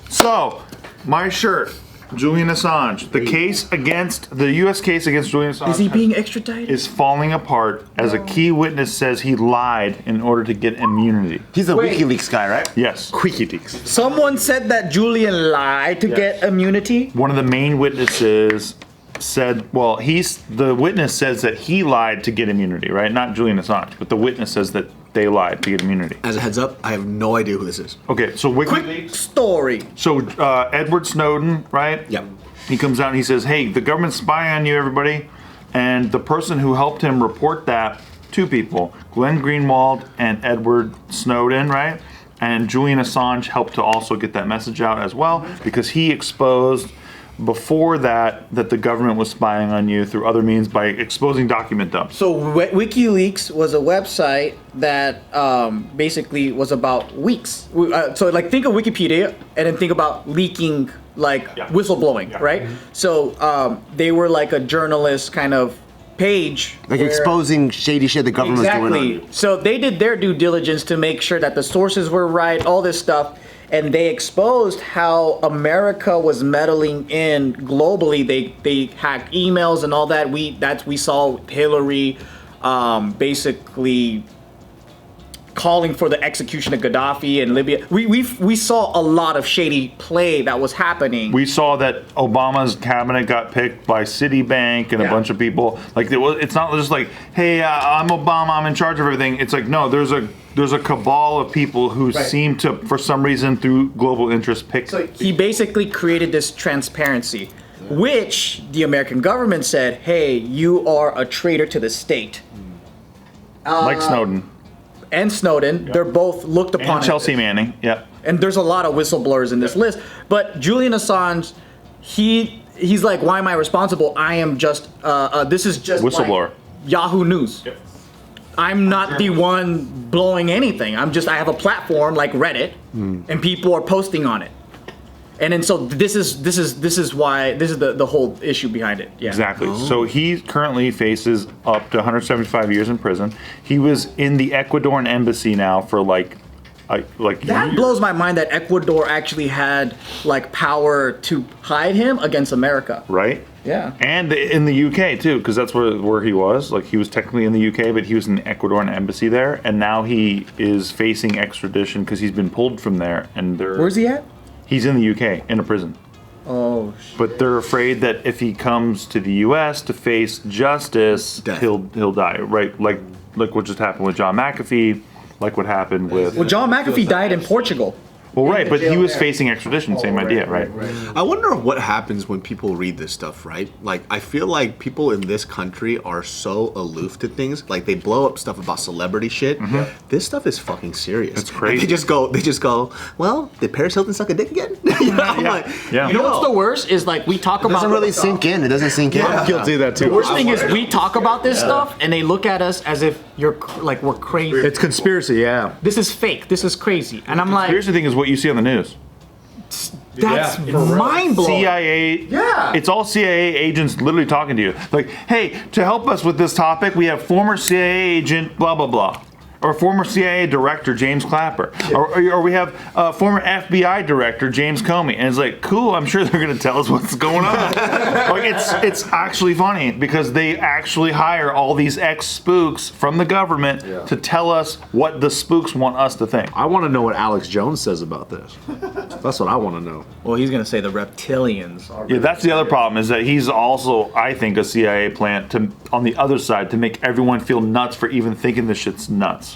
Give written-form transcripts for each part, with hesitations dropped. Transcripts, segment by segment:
So, my shirt, Julian Assange. The U.S. case against Julian Assange. Is he being extradited? Is falling apart as a key witness says he lied in order to get immunity. He's a WikiLeaks guy, right? Yes. WikiLeaks. Someone said that Julian lied to get immunity. One of the main witnesses said, the witness says that he lied to get immunity, right? Not Julian Assange, but the witness says that they lied to get immunity. As a heads up, I have no idea who this is. Okay, so Quick WikiLeaks. story. So Edward Snowden, right? Yep. He comes out and he says, hey, the government's spying on you, everybody. And the person who helped him report that, two people, Glenn Greenwald and Edward Snowden, right? And Julian Assange helped to also get that message out as well, because he exposed before that the government was spying on you through other means by exposing document dumps. So WikiLeaks was a website that basically was about leaks. So like think of Wikipedia and then think about leaking, like whistleblowing, right? So they were like a journalist kind of page. Like where- exposing shady shit the government was doing on Exactly. you. So they did their due diligence to make sure that the sources were right, all this stuff. And they exposed how America was meddling in globally. They hacked emails and all that. We saw Hillary basically calling for the execution of Gaddafi in Libya. We saw a lot of shady play that was happening. We saw that Obama's cabinet got picked by Citibank and a bunch of people. Like it's not just like, hey, I'm Obama, I'm in charge of everything. It's like, no, there's a cabal of people who seem to, for some reason, through global interest, pick. So he basically created this transparency, which the American government said, hey, you are a traitor to the state. Like Snowden. And Snowden, they're both looked upon And Chelsea as, Manning, and there's a lot of whistleblowers in this list. But Julian Assange, he's like, why am I responsible? I am just, this is just Whistleblower. like Yahoo News. I'm not the one blowing anything. I have a platform like Reddit, and people are posting on it. And then so this is why this is the whole issue behind it. Yeah. Exactly. So he currently faces up to 175 years in prison. He was in the Ecuadorian embassy now for like That blows my mind that Ecuador actually had like power to hide him against America. right? Yeah. And in the UK too, because that's where he was. Like he was technically in the UK, but he was in the Ecuadorian embassy there, and now he is facing extradition because he's been pulled from there. And Where's he at? He's in the UK in a prison. Oh shit. But they're afraid that if he comes to the U.S. to face justice, Death. he'll die. Right? Like what just happened with John McAfee. Like what happened with. Well, John McAfee died in Portugal. Well, right, but he was facing extradition. Same idea, right? I wonder what happens when people read this stuff, right? Like, I feel like people in this country are so aloof to things. Like, they blow up stuff about celebrity shit. This stuff is fucking serious. It's crazy. And they just go, well, did Paris Hilton suck a dick again? You know, I'm like, Yeah. You know what's the worst is like we talk It about. doesn't really sink in. It doesn't sink in. I'm guilty of that too. The worst thing is we talk about this stuff and they look at us as if we're crazy. It's conspiracy, yeah. This is fake. This is crazy. And I'm like, Here's the thing: is what you see on the news. that's mind blowing. CIA. Yeah. It's all CIA agents literally talking to you. Like, hey, to help us with this topic, we have former CIA agent blah blah blah. Or former CIA director James Clapper, or we have former FBI director James Comey, and it's like, cool. I'm sure they're gonna tell us what's going on. Like it's actually funny because they actually hire all these ex-spooks from the government to tell us what the spooks want us to think. I want to know what Alex Jones says about this. That's what I want to know. Well, he's gonna say the reptilians are. Yeah, that's the other problem is that he's also, I think, a CIA plant to on the other side to make everyone feel nuts for even thinking this shit's nuts.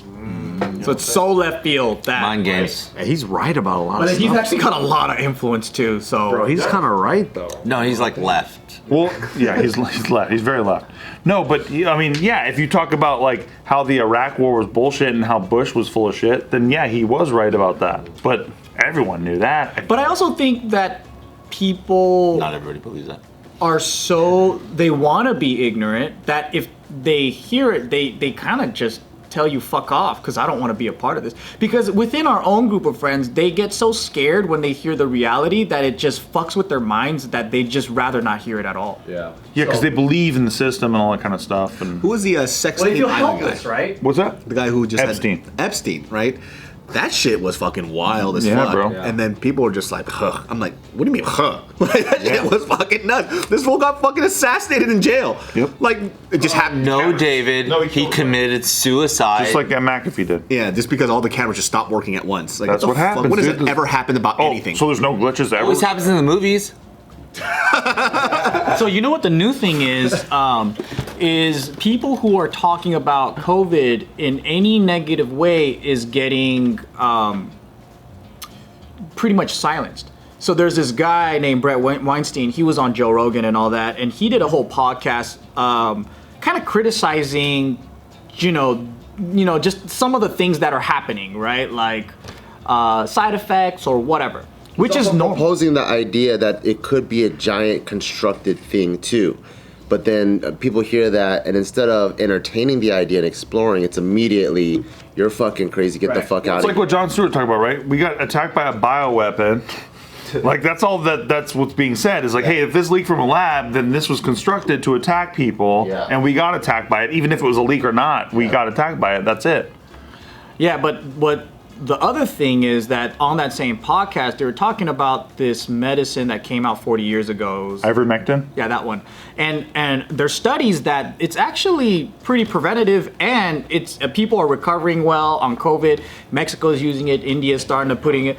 So it's so left field that. Mind games. Yeah, he's right about a lot But of he's stuff. actually got a lot of influence too. So. Bro, he's kind of right though. No, he's like left. Well, yeah, he's left. He's very left. No, but I mean, yeah, if you talk about like how the Iraq War was bullshit and how Bush was full of shit, then yeah, he was right about that. But everyone knew that. But I also think that people Not everybody believes that. are so they want to be ignorant that if they hear it, they kind of just tell you fuck off because I don't want to be a part of this. Because within our own group of friends, they get so scared when they hear the reality that it just fucks with their minds that they just rather not hear it at all. Yeah. Yeah, because they believe in the system and all that kind of stuff. And Who was the sex Well, they tape feel island helpless, guy? right? what's that? The guy who just Epstein. had Epstein, right? That shit was fucking wild as Yeah, fuck. bro. And then people were just like, huh. I'm like, what do you mean, huh? Like, that shit was fucking nuts. This fool got fucking assassinated in jail. Yep. Like, it just happened. No, David. No, he he killed committed suicide. Just like that McAfee did. Yeah, just because all the cameras just stopped working at once. Like, That's the what fuck? happens, What has dude. ever happened about Oh, anything? so there's no glitches ever? Always happens in the movies. So you know what the new thing is people who are talking about COVID in any negative way is getting pretty much silenced. So there's this guy named Brett Weinstein. He was on Joe Rogan and all that, and he did a whole podcast, kind of criticizing, just some of the things that are happening, right? Like side effects or whatever, which is normal. Proposing the idea that it could be a giant constructed thing too. But then people hear that, and instead of entertaining the idea and exploring, it's immediately, you're fucking crazy, get the fuck out It's of like here. what John Stewart talked about, right? We got attacked by a bioweapon. Like that's all that's what's being said is like, hey, if this leaked from a lab, then this was constructed to attack people, Yeah. and we got attacked by it. Even if it was a leak or not, we got attacked by it. That's it. Yeah, but what the other thing is that on that same podcast, they were talking about this medicine that came out 40 years ago. It was- Ivermectin. yeah, that one. And there's studies that it's actually pretty preventative, and it's people are recovering well on COVID. Mexico's using it. India's starting to putting it.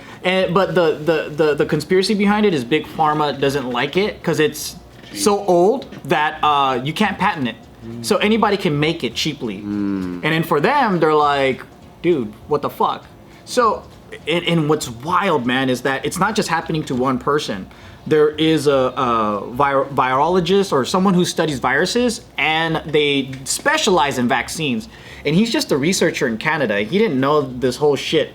But the conspiracy behind it is Big Pharma doesn't like it because it's so old that you can't patent it. So anybody can make it cheaply. And then for them, they're like, dude, what the fuck? So, and what's wild, man, is that it's not just happening to one person. There is a virologist or someone who studies viruses, and they specialize in vaccines. And he's just a researcher in Canada. He didn't know this whole shit.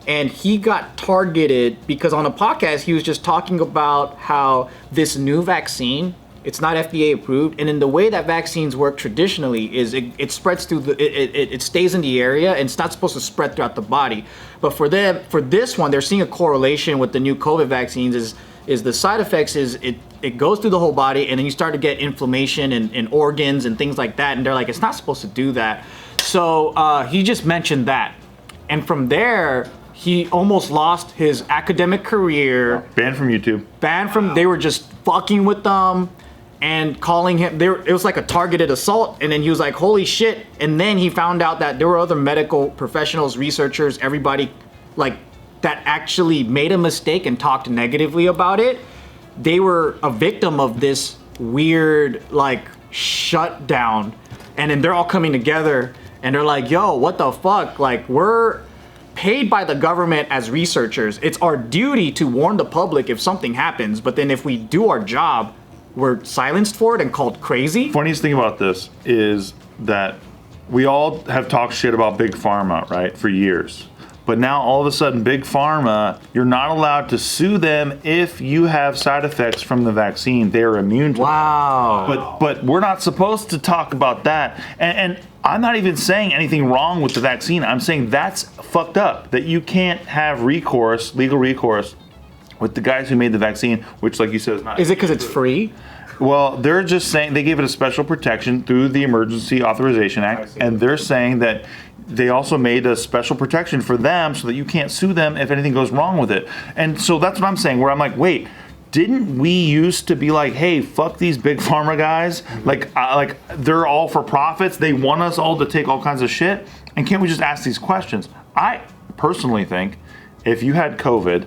And he got targeted because on a podcast, he was just talking about how this new vaccine, it's not FDA approved, and in the way that vaccines work traditionally is it spreads through it stays in the area and it's not supposed to spread throughout the body. But for this one, they're seeing a correlation with the new COVID vaccines is the side effects is it goes through the whole body and then you start to get inflammation in organs and things like that, and they're like, it's not supposed to do that. So he just mentioned that, and from there he almost lost his academic career. Banned from YouTube. They were just fucking with them and calling him it was like a targeted assault, and then he was like, holy shit. And then he found out that there were other medical professionals, researchers, everybody like that actually made a mistake and talked negatively about it. They were a victim of this weird like shutdown, and then they're all coming together and they're like, yo, what the fuck, like we're paid by the government as researchers. It's our duty to warn the public if something happens, but then if we do our job, we're silenced for it and called crazy. Funniest thing about this is that we all have talked shit about Big Pharma, right, for years. But now all of a sudden, Big Pharma, you're not allowed to sue them if you have side effects from the vaccine. They're immune to Wow. But we're not supposed to talk about that. And I'm not even saying anything wrong with the vaccine. I'm saying that's fucked up, that you can't have recourse, legal recourse, with the guys who made the vaccine, which, like you said, is not. Is it because it's free? Well, they're just saying they gave it a special protection through the Emergency Authorization Act, and they're saying that they also made a special protection for them so that you can't sue them if anything goes wrong with it. And so that's what I'm saying, where I'm like, wait, didn't we used to be like, hey, fuck these Big Pharma guys? Like they're all for profits. They want us all to take all kinds of shit. And can't we just ask these questions? I personally think if you had COVID,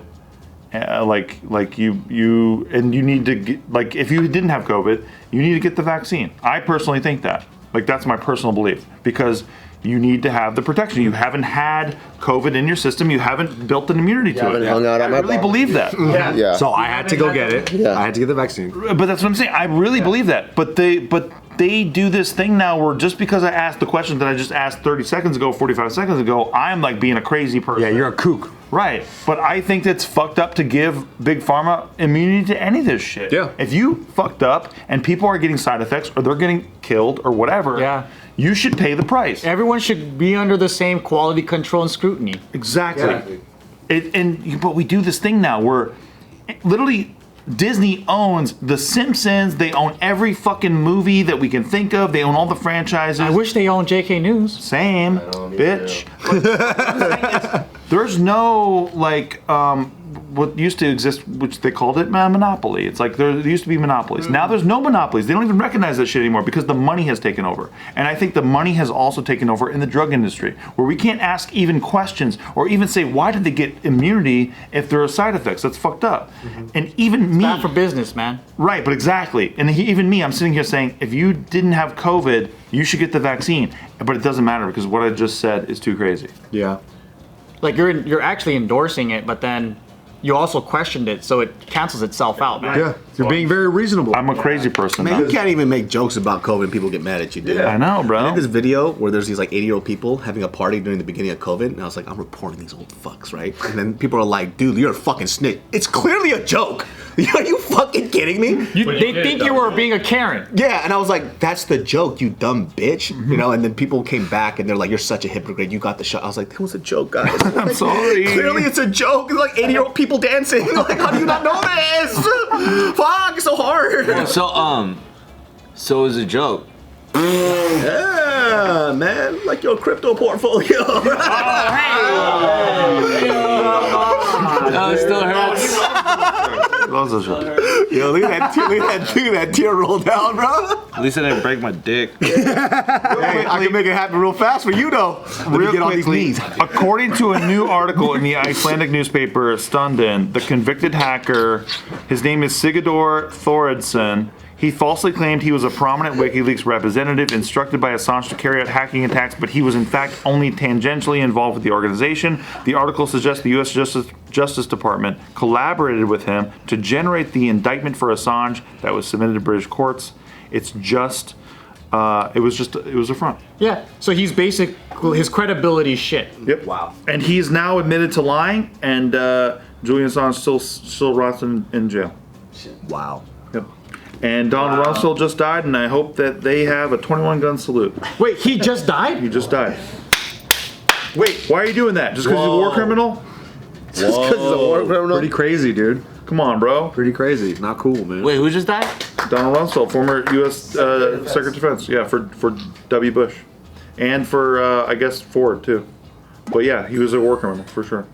you need to get, like, if you didn't have COVID, you need to get the vaccine. I personally think that. Like, that's my personal belief, because you need to have the protection. You haven't had COVID in your system. You haven't built an immunity to haven't it. hung out I on my really bar. believe that. Yeah. So I had to go get it. Yeah. I had to get the vaccine. But that's what I'm saying. I really believe that. But they do this thing now where just because I asked the question that I just asked 30 seconds ago, 45 seconds ago, I'm like being a crazy person. Yeah, you're a kook. Right. But I think it's fucked up to give Big Pharma immunity to any of this shit. Yeah. If you fucked up and people are getting side effects or they're getting killed or whatever, Yeah. you should pay the price. Everyone should be under the same quality control and scrutiny. Exactly. But we do this thing now where literally Disney owns The Simpsons. They own every fucking movie that we can think of. They own all the franchises. I wish they owned JK News. Same, bitch. There's no like what used to exist, which they called it monopoly. It's like there used to be monopolies. Now there's no monopolies. They don't even recognize that shit anymore because the money has taken over. And I think the money has also taken over in the drug industry, where we can't ask even questions or even say why did they get immunity if there are side effects. That's fucked up. And even me, Bad for business, man. right? But exactly. And even me, I'm sitting here saying if you didn't have COVID, you should get the vaccine. But it doesn't matter because what I just said is too crazy. Yeah. Like you're actually endorsing it, but then you also questioned it, so it cancels itself out, man. Yeah. You're being very reasonable. I'm a crazy person. Man, now. you can't even make jokes about COVID and people get mad at you, dude. I know, bro. I did this video where there's these like 80-year-old people having a party during the beginning of COVID, and I was like, I'm reporting these old fucks, right? And then people are like, dude, you're a fucking snitch. It's clearly a joke. Are you fucking kidding me? They think you were being a Karen. Yeah, and I was like, that's the joke, you dumb bitch. You know, and then people came back and they're like, you're such a hypocrite. You got the shot. I was like, that was a joke, guys. I'm sorry. Clearly it's a joke. It's like 80-year-old people dancing. Like, how do you not know this? Fuck, it's so hard. So it was a joke. Yeah, man. Like your crypto portfolio. Oh, it still hurts. Those are shit. Yo, look at that tear roll down, bro. At least I didn't break my dick. Hey, I can make it happen real fast for you, though. Let me get on these knees. According to a new article in the Icelandic newspaper Stundin, the convicted hacker, his name is Sigurdur Thordarson. He falsely claimed he was a prominent WikiLeaks representative instructed by Assange to carry out hacking attacks, but he was in fact only tangentially involved with the organization. The article suggests the U.S. Justice Department collaborated with him to generate the indictment for Assange that was submitted to British courts. It was a front. Yeah. So he's his credibility shit. Yep. Wow. And he's now admitted to lying, and Julian Assange still rots in jail. Wow. Yep. And Donald Rumsfeld just died, and I hope that they have a 21-gun salute. Wait, he just died? He just died. Wait, why are you doing that? Just because he's a war criminal? Just because he's a war criminal. Pretty crazy, dude. Come on, bro. Pretty crazy. Not cool, man. Wait, who just died? Donald Rumsfeld, former U.S. Secretary of Defense. Yeah, for W. Bush. And for, I guess, Ford, too. But yeah, he was a war criminal, for sure.